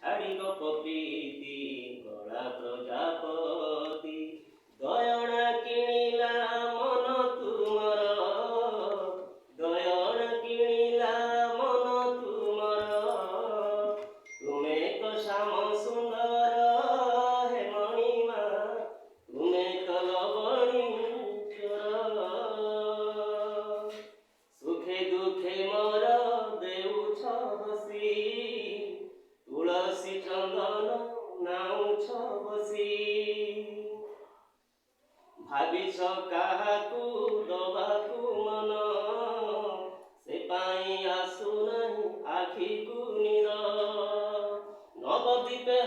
ଛାଡ଼ିବ ପ୍ରୀତି କଳା ପ୍ରଜାପତି ଦୟଣା କିଣିଲା ମନ ତୁମର ଦୟଣା କିଣିଲା ମନ ତୁମର ତୁମେ ତ ଶ୍ୟାମ ସୁନ୍ଦର ହେ ମଣିମା ତୁମେ ତ ଲବଣୀଶ୍ୱର ସୁଖେ ଦୁଃଖେ ମୋର ଦେଉଛ ହସି ତୁଳସୀ ଚନ୍ଦନ ନାଉଛ ବସି ଭାବିଛ କାହାକୁ ଦବାକୁ ମନ ସେ ପାଇଁ ଆସୁନାହିଁ ଆଖିକୁ ନିଦ ନବଦ୍ୱୀପେ